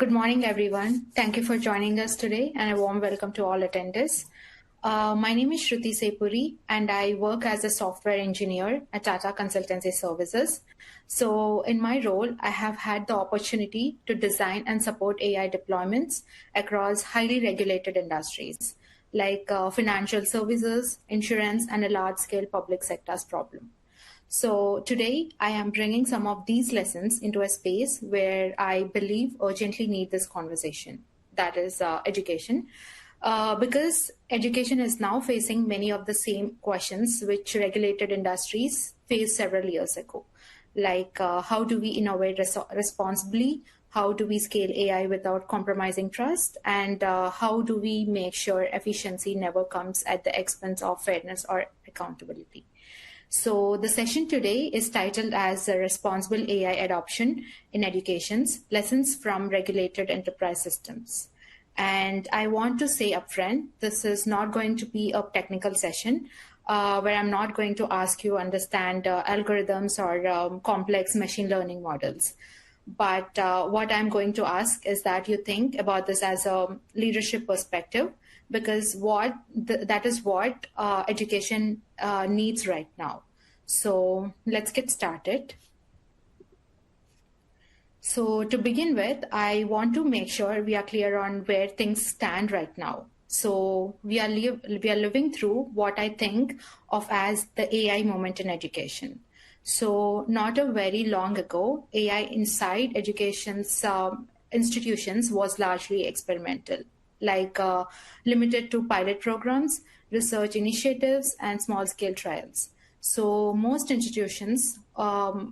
Good morning, everyone. Thank you for joining us today, and a warm welcome to all attendees. My name is Shruthi Sepuri, and I work as a software engineer at Tata Consultancy Services. So in my role, I have had the opportunity to design and support AI deployments across highly regulated industries like financial services, insurance, and a large-scale public sector's problem. So today I am bringing some of these lessons into a space where I believe urgently need this conversation, that is education. Because education is now facing many of the same questions which regulated industries faced several years ago, like how do we innovate responsibly, how do we scale AI without compromising trust, and how do we make sure efficiency never comes at the expense of fairness or accountability. So the session today is titled as Responsible AI Adoption in Education's Lessons from Regulated Enterprise Systems. And I want to say upfront, this is not going to be a technical session where I'm not going to ask you to understand algorithms or complex machine learning models. But what I'm going to ask is that you think about this as a leadership perspective, because that is what education needs right now. So let's get started. So to begin with, I want to make sure we are clear on where things stand right now. So we are living through what I think of as the AI moment in education. So not a very long ago, AI inside education's institutions was largely experimental, like limited to pilot programs, research initiatives, and small-scale trials. So most institutions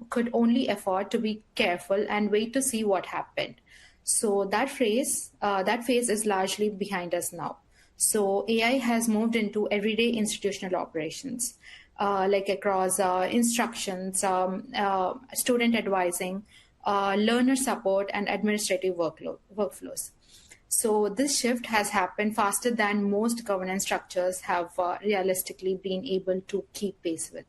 could only afford to be careful and wait to see what happened. So that phase is largely behind us now. So AI has moved into everyday institutional operations, like across instructions, student advising, learner support, and administrative workflows. So this shift has happened faster than most governance structures have realistically been able to keep pace with.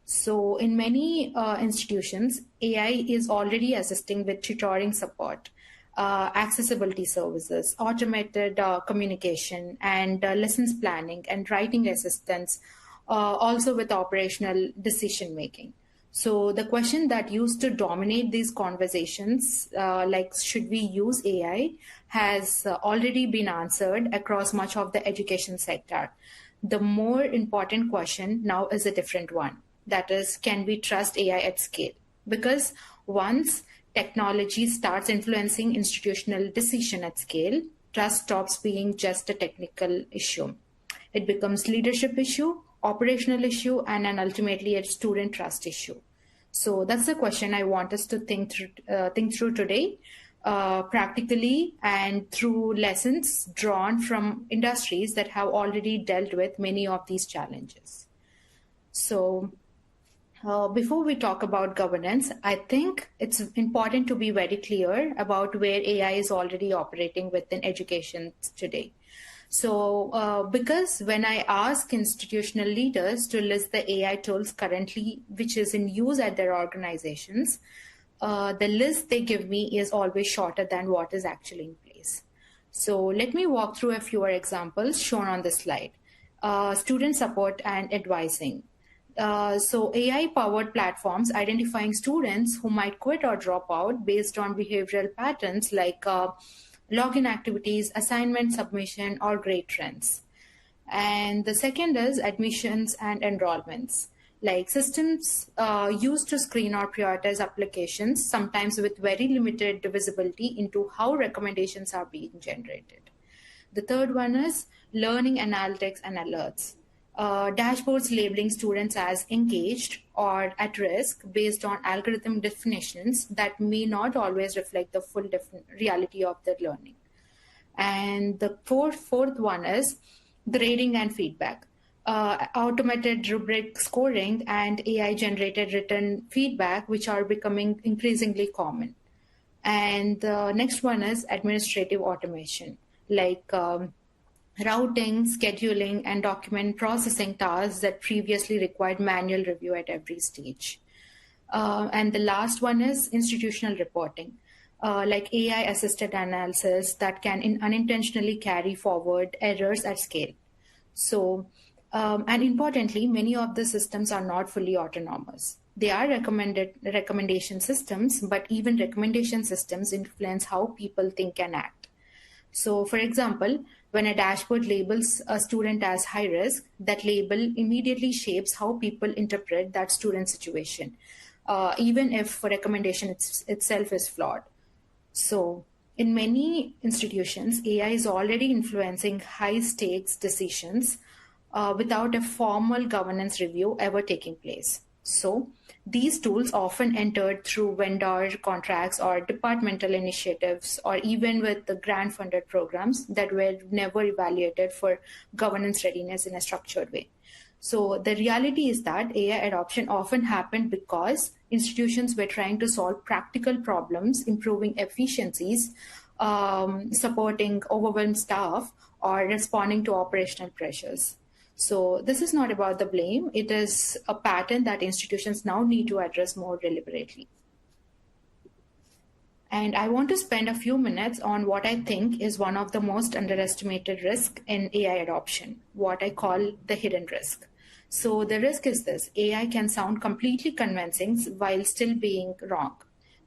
So in many institutions, AI is already assisting with tutoring support, accessibility services, automated communication, and lessons planning and writing assistance, also with operational decision making. So the question that used to dominate these conversations, like should we use AI, has already been answered across much of the education sector. The more important question now is a different one. That is, can we trust AI at scale? Because once technology starts influencing institutional decision at scale, trust stops being just a technical issue. It becomes leadership issue, operational issue, and ultimately a student trust issue. So that's the question I want us to think through today, practically and through lessons drawn from industries that have already dealt with many of these challenges. So before we talk about governance, I think it's important to be very clear about where AI is already operating within education today. So because when I ask institutional leaders to list the AI tools currently which is in use at their organizations, the list they give me is always shorter than what is actually in place. So let me walk through a few examples shown on the slide. Student support and advising. So AI-powered platforms identifying students who might quit or drop out based on behavioral patterns like login activities, assignment submission, or grade trends. And the second is admissions and enrollments, like systems used to screen or prioritize applications, sometimes with very limited visibility into how recommendations are being generated. The third one is learning analytics and alerts. Dashboards labeling students as engaged or at risk based on algorithm definitions that may not always reflect the full reality of their learning. And the fourth one is grading and feedback. Automated rubric scoring and AI-generated written feedback, which are becoming increasingly common. And the next one is administrative automation, like routing, scheduling, and document processing tasks that previously required manual review at every stage. And the last one is institutional reporting. like AI-assisted analysis that can unintentionally carry forward errors at scale. So, and importantly, many of the systems are not fully autonomous. They are recommendation systems, but even recommendation systems influence how people think and act. So, for example, when a dashboard labels a student as high risk, that label immediately shapes how people interpret that student situation, even if recommendation itself is flawed. So, in many institutions, AI is already influencing high stakes decisions without a formal governance review ever taking place. So, these tools often entered through vendor contracts or departmental initiatives, or even with the grant funded programs that were never evaluated for governance readiness in a structured way. So the reality is that AI adoption often happened because institutions were trying to solve practical problems, improving efficiencies, supporting overwhelmed staff, or responding to operational pressures. So this is not about the blame. It is a pattern that institutions now need to address more deliberately. And I want to spend a few minutes on what I think is one of the most underestimated risks in AI adoption, what I call the hidden risk. So the risk is this: AI can sound completely convincing while still being wrong.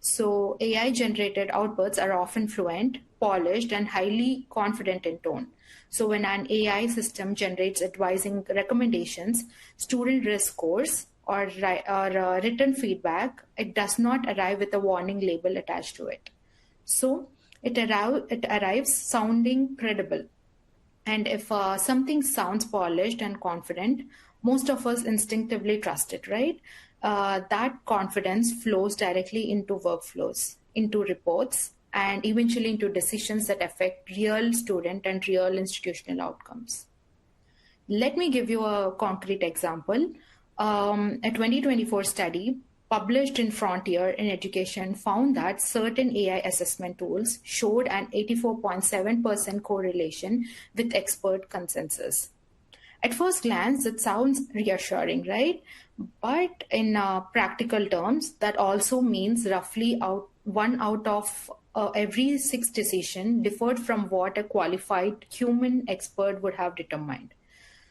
So AI generated outputs are often fluent, polished, and highly confident in tone. So when an AI system generates advising recommendations, student risk scores, or written feedback, it does not arrive with a warning label attached to it. So it arrives sounding credible. And if something sounds polished and confident, most of us instinctively trust it, right? That confidence flows directly into workflows, into reports, and eventually into decisions that affect real student and real institutional outcomes. Let me give you a concrete example. A 2024 study published in Frontier in Education found that certain AI assessment tools showed an 84.7% correlation with expert consensus. At first glance, it sounds reassuring, right? But in practical terms, that also means roughly one out of every six decision differed from what a qualified human expert would have determined.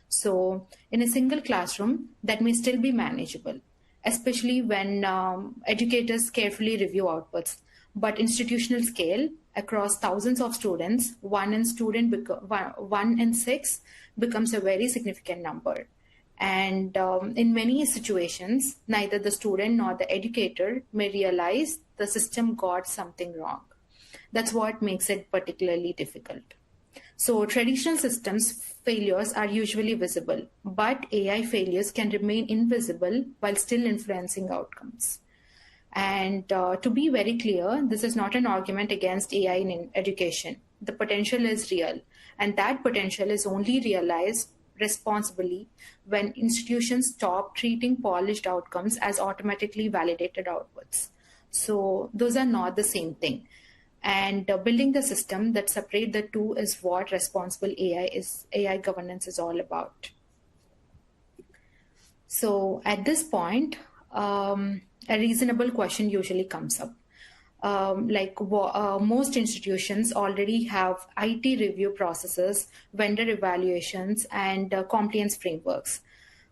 So in a single classroom, that may still be manageable, especially when educators carefully review outputs. But institutional scale, across thousands of students, one in six becomes a very significant number. And in many situations, neither the student nor the educator may realize the system got something wrong. That's what makes it particularly difficult. So traditional systems failures are usually visible, but AI failures can remain invisible while still influencing outcomes. And to be very clear, this is not an argument against AI in education. The potential is real, and that potential is only realized responsibly when institutions stop treating polished outcomes as automatically validated outputs. So those are not the same thing. And building the system that separate the two is what responsible AI governance is all about. So at this point, a reasonable question usually comes up. Most institutions already have IT review processes, vendor evaluations, and compliance frameworks.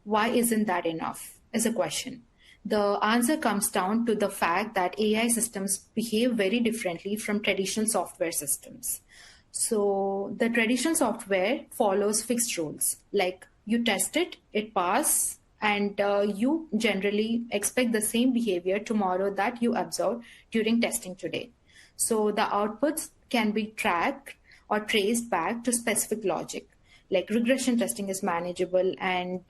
Why isn't that enough? Is a question. The answer comes down to the fact that AI systems behave very differently from traditional software systems. So the traditional software follows fixed rules, like you test it, it passes, and you generally expect the same behavior tomorrow that you observed during testing today. So the outputs can be tracked or traced back to specific logic. Like regression testing is manageable, and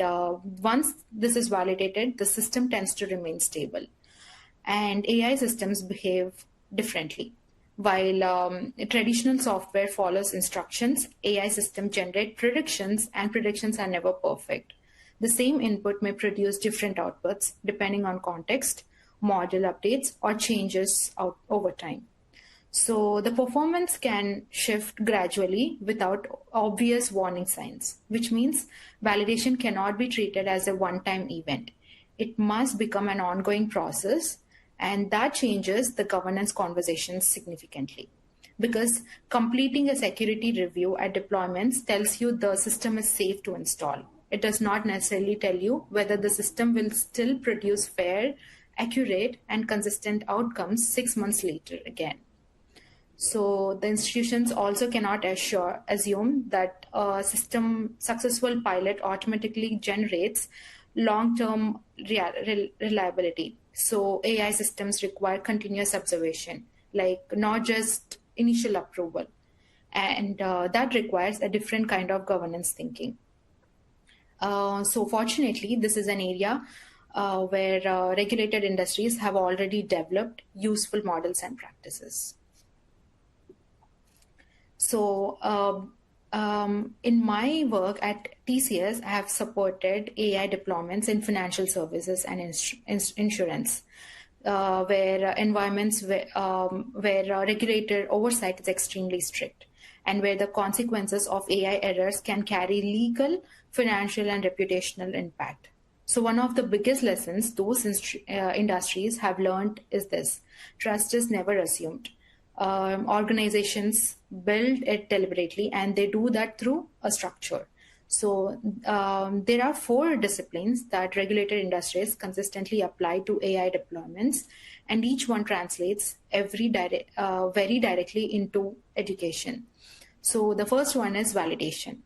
once this is validated, the system tends to remain stable. And AI systems behave differently. While traditional software follows instructions, AI systems generate predictions, and predictions are never perfect. The same input may produce different outputs depending on context, model updates, or changes over time. So the performance can shift gradually without obvious warning signs, which means validation cannot be treated as a one-time event. It must become an ongoing process, And that changes the governance conversations significantly. Because completing a security review at deployments tells you the system is safe to install. It does not necessarily tell you whether the system will still produce fair, accurate, and consistent outcomes 6 months later again. So the institutions also cannot assume that a system successful pilot automatically generates long-term reliability. So AI systems require continuous observation, like not just initial approval. And that requires a different kind of governance thinking. So fortunately, this is an area where regulated industries have already developed useful models and practices. So in my work at TCS, I have supported AI deployments in financial services and insurance, where environments where regulator oversight is extremely strict, and where the consequences of AI errors can carry legal, financial, and reputational impact. So one of the biggest lessons those industries have learned is this: trust is never assumed. Organizations build it deliberately, and they do that through a structure. So there are 4 disciplines that regulated industries consistently apply to AI deployments, and each one translates very directly into education. So the first one is validation.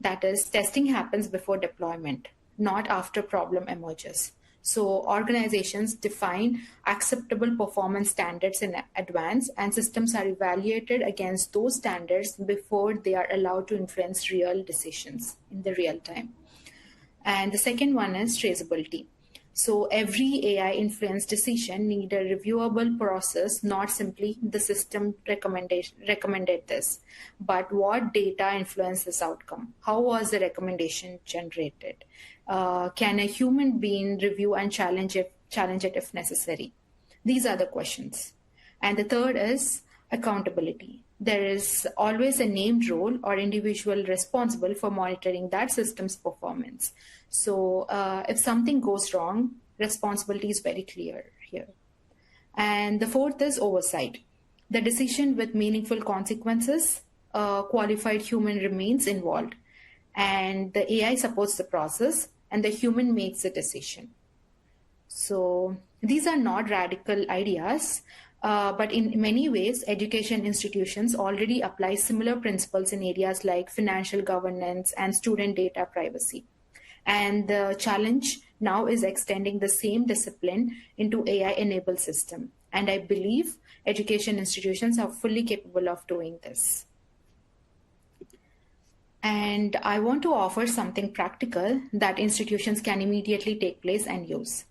That is, testing happens before deployment, not after problem emerges. So organizations define acceptable performance standards in advance, and systems are evaluated against those standards before they are allowed to influence real decisions in the real time. And the second one is traceability. So every AI influenced decision need a reviewable process, not simply the system recommended this, but what data influenced this outcome? How was the recommendation generated? Can a human being review and challenge it if necessary? These are the questions. And the third is accountability. There is always a named role or individual responsible for monitoring that system's performance. So if something goes wrong, responsibility is very clear here. And the fourth is oversight. The decision with meaningful consequences, qualified human remains involved, and the AI supports the process, and the human makes the decision. So these are not radical ideas, but in many ways, education institutions already apply similar principles in areas like financial governance and student data privacy. And the challenge now is extending the same discipline into AI-enabled system. And I believe education institutions are fully capable of doing this. And I want to offer something practical that institutions can immediately take place and use.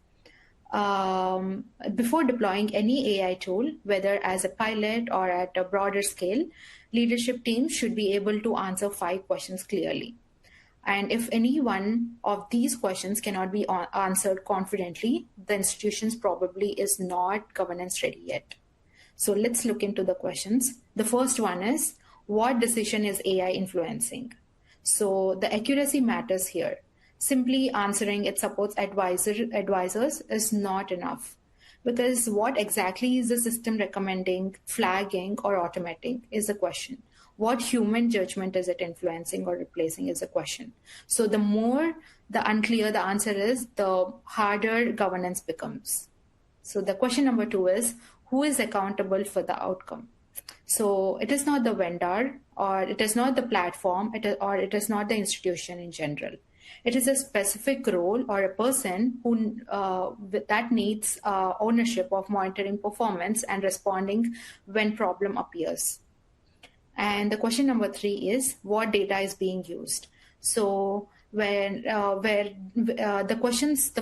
Before deploying any AI tool, whether as a pilot or at a broader scale, leadership teams should be able to answer 5 questions clearly. And if any one of these questions cannot be answered confidently, the institution probably is not governance ready yet. So let's look into the questions. The first one is, what decision is AI influencing? So the accuracy matters here. Simply answering it supports advisors is not enough, because what exactly is the system recommending, flagging, or automating is the question. What human judgment is it influencing or replacing is the question. So the more the unclear the answer is, the harder governance becomes. So the question number 2 is, who is accountable for the outcome? So it is not the vendor, or it is not the platform, or it is not the institution in general. It is a specific role or a person who that needs ownership of monitoring performance and responding when problem appears. And the question number 3 is, what data is being used? So the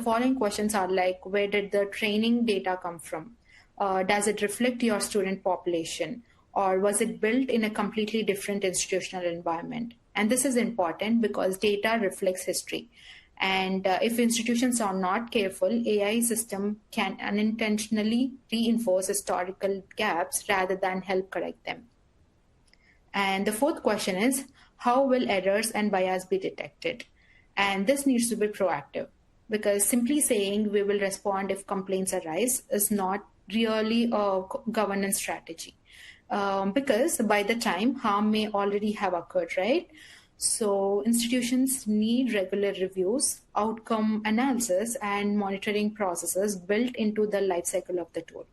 following questions are like, where did the training data come from? Does it reflect your student population? Or was it built in a completely different institutional environment? And this is important because data reflects history. And if institutions are not careful, AI system can unintentionally reinforce historical gaps rather than help correct them. And the fourth question is, how will errors and bias be detected? And this needs to be proactive, because simply saying we will respond if complaints arise is not really a governance strategy, because by the time harm may already have occurred, right? So institutions need regular reviews, outcome analysis, and monitoring processes built into the life cycle of the tool.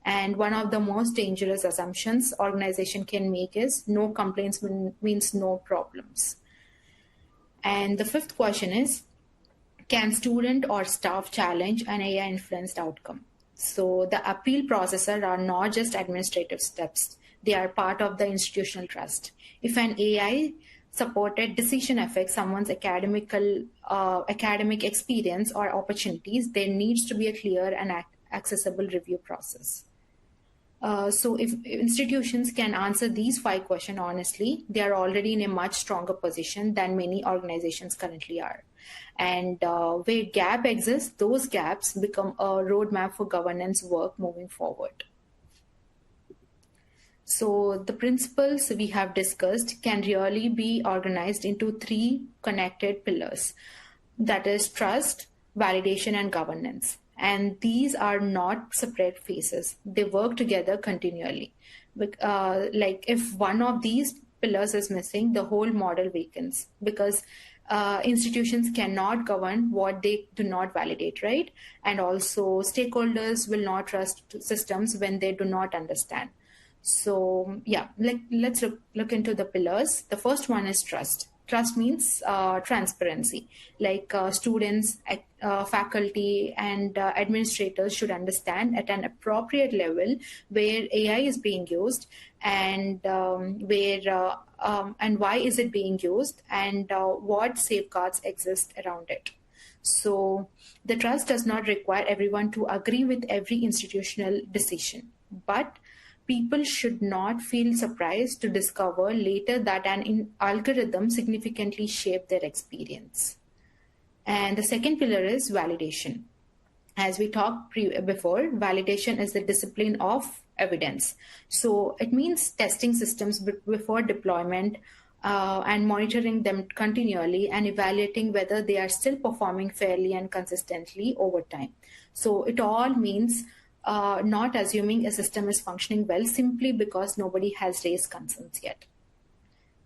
And one of the most dangerous assumptions organization can make is no complaints means no problems. And the fifth question is, can student or staff challenge an AI influenced outcome? So the appeal processor are not just administrative steps. They are part of the institutional trust. If an AI supported decision affects someone's academic experience or opportunities, there needs to be a clear and accessible review process. So if institutions can answer these 5 questions honestly, they are already in a much stronger position than many organizations currently are. And where gap exists, those gaps become a roadmap for governance work moving forward. So the principles we have discussed can really be organized into 3 connected pillars. That is trust, validation, and governance. And these are not separate phases. They work together continually. Like if one of these pillars is missing, the whole model weakens, because institutions cannot govern what they do not validate, right? And also stakeholders will not trust systems when they do not understand. So yeah, let's look into the pillars. The first one is trust. Trust means transparency. Like students, faculty, and administrators should understand at an appropriate level where AI is being used, and and why is it being used, and what safeguards exist around it. So the trust does not require everyone to agree with every institutional decision, but people should not feel surprised to discover later that an algorithm significantly shaped their experience. And the second pillar is validation. As we talked before, validation is the discipline of evidence. So it means testing systems before deployment, and monitoring them continually and evaluating whether they are still performing fairly and consistently over time. So it all means not assuming a system is functioning well simply because nobody has raised concerns yet.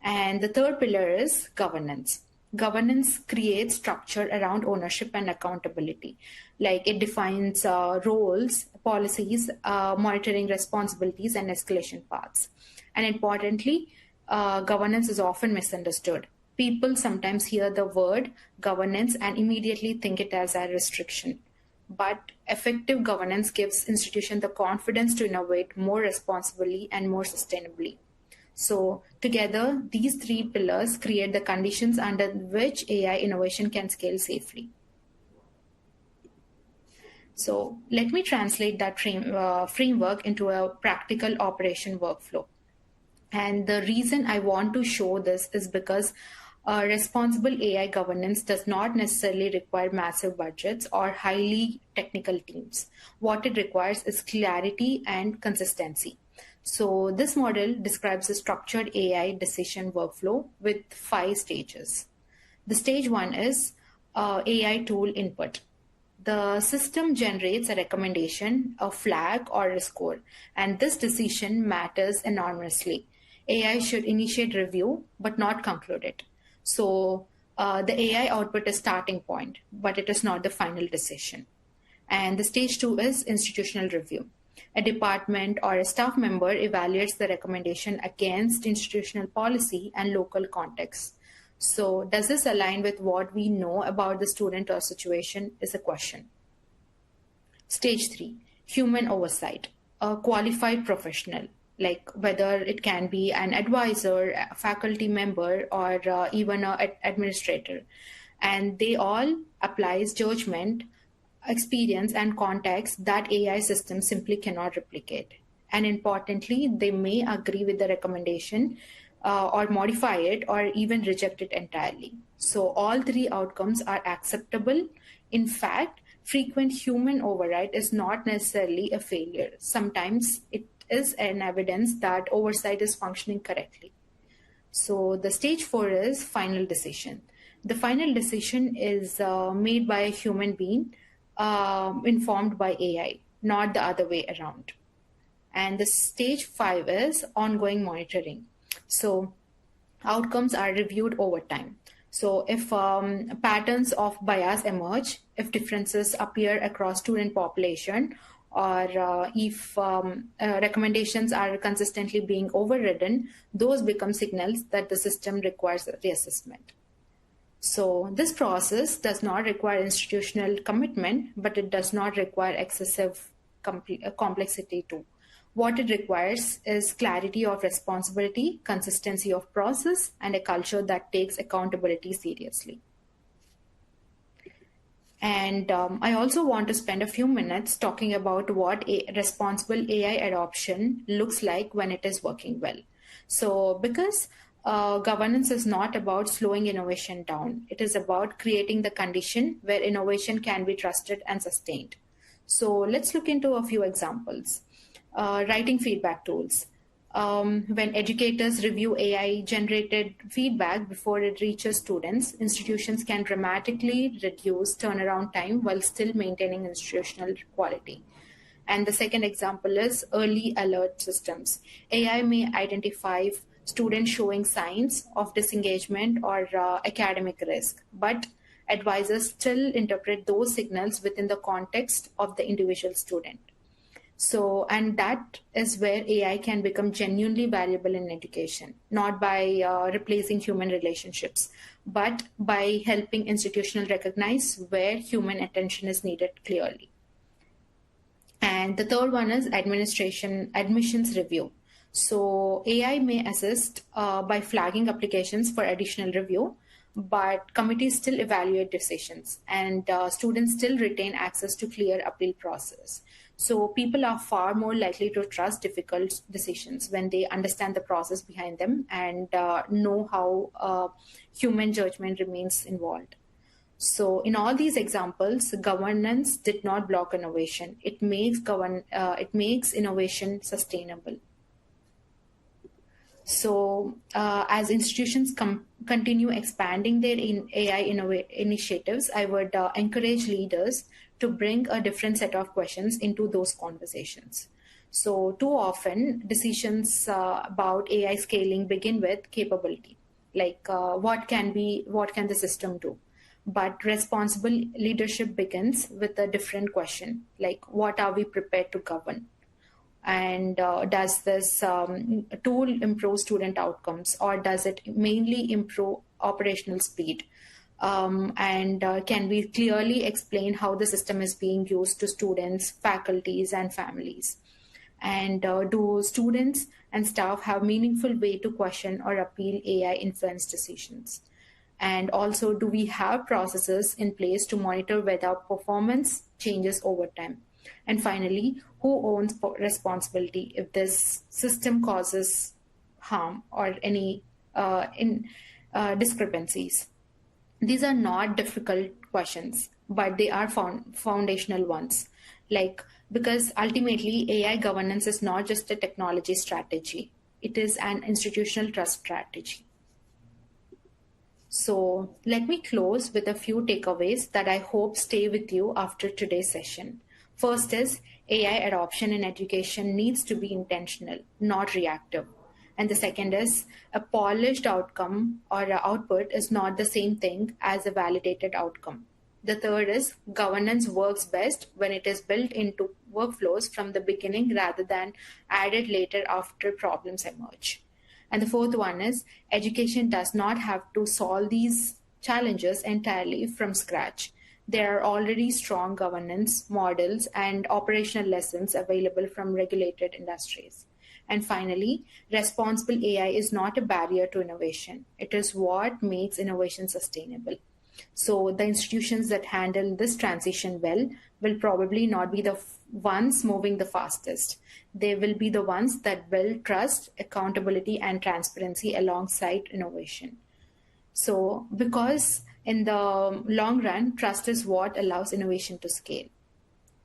And the third pillar is governance. Governance creates structure around ownership and accountability. Like it defines roles, policies, monitoring responsibilities, and escalation paths. And importantly, governance is often misunderstood. People sometimes hear the word governance and immediately think it as a restriction. But effective governance gives institutions the confidence to innovate more responsibly and more sustainably. So together, these 3 pillars create the conditions under which AI innovation can scale safely. So let me translate that framework into a practical operation workflow. And the reason I want to show this is because responsible AI governance does not necessarily require massive budgets or highly technical teams. What it requires is clarity and consistency. So this model describes a structured AI decision workflow with 5 stages. The stage 1 is AI tool input. The system generates a recommendation, a flag, or a score, and this decision matters enormously. AI should initiate review, but not conclude it. So the AI output is starting point, but it is not the final decision. And the stage 2 is institutional review. A department or a staff member evaluates the recommendation against institutional policy and local context. So does this align with what we know about the student or situation is a question. Stage 3, human oversight. A qualified professional, like whether it can be an advisor, a faculty member, or even an administrator. And they all applies judgment, experience, and context that AI systems simply cannot replicate. And importantly, they may agree with the recommendation or modify it or even reject it entirely. So all 3 outcomes are acceptable. In fact, frequent human override is not necessarily a failure. Sometimes it is an evidence that oversight is functioning correctly. So the stage 4 is final decision. The final decision is made by a human being, informed by AI. not the other way around. And the stage 5 is ongoing monitoring. So outcomes are reviewed over time. So if patterns of bias emerge, if differences appear across student population, or if recommendations are consistently being overridden, those become signals that the system requires reassessment. So this process does not require institutional commitment, but it does not require excessive complexity too. What it requires is clarity of responsibility, consistency of process, and a culture that takes accountability seriously. And I also want to spend a few minutes talking about what a responsible AI adoption looks like when it is working well. So because governance is not about slowing innovation down, it is about creating the condition where innovation can be trusted and sustained. So let's look into a few examples. Writing feedback tools. When educators review AI-generated feedback before it reaches students, institutions can dramatically reduce turnaround time while still maintaining institutional quality. And the second example is early alert systems. AI may identify students showing signs of disengagement or academic risk, but advisors still interpret those signals within the context of the individual student. So, and that is where AI can become genuinely valuable in education, not by replacing human relationships, but by helping institutions recognize where human attention is needed clearly. And the third one is admissions review. So AI may assist by flagging applications for additional review, but committees still evaluate decisions, and students still retain access to clear appeal process. So people are far more likely to trust difficult decisions when they understand the process behind them and know how human judgment remains involved. So in all these examples, governance did not block innovation. It makes innovation sustainable. So as institutions continue expanding their AI initiatives, I would encourage leaders to bring a different set of questions into those conversations. So too often, decisions about AI scaling begin with capability, like what can the system do? But responsible leadership begins with a different question, like what are we prepared to govern? And does this tool improve student outcomes, or does it mainly improve operational speed? And can we clearly explain how the system is being used to students, faculties, and families? And do students and staff have meaningful way to question or appeal AI influenced decisions? And also, do we have processes in place to monitor whether performance changes over time? And finally, who owns responsibility if this system causes harm or any discrepancies? These are not difficult questions, but they are foundational ones. Because ultimately, AI governance is not just a technology strategy, it is an institutional trust strategy. So let me close with a few takeaways that I hope stay with you after today's session. First is AI adoption in education needs to be intentional, not reactive. And the second is a polished outcome or output is not the same thing as a validated outcome. The third is governance works best when it is built into workflows from the beginning rather than added later after problems emerge. And the fourth one is education does not have to solve these challenges entirely from scratch. There are already strong governance models and operational lessons available from regulated industries. And finally, responsible AI is not a barrier to innovation. It is what makes innovation sustainable. So the institutions that handle this transition well will probably not be the ones moving the fastest. They will be the ones that build trust, accountability, and transparency alongside innovation. So because in the long run, trust is what allows innovation to scale.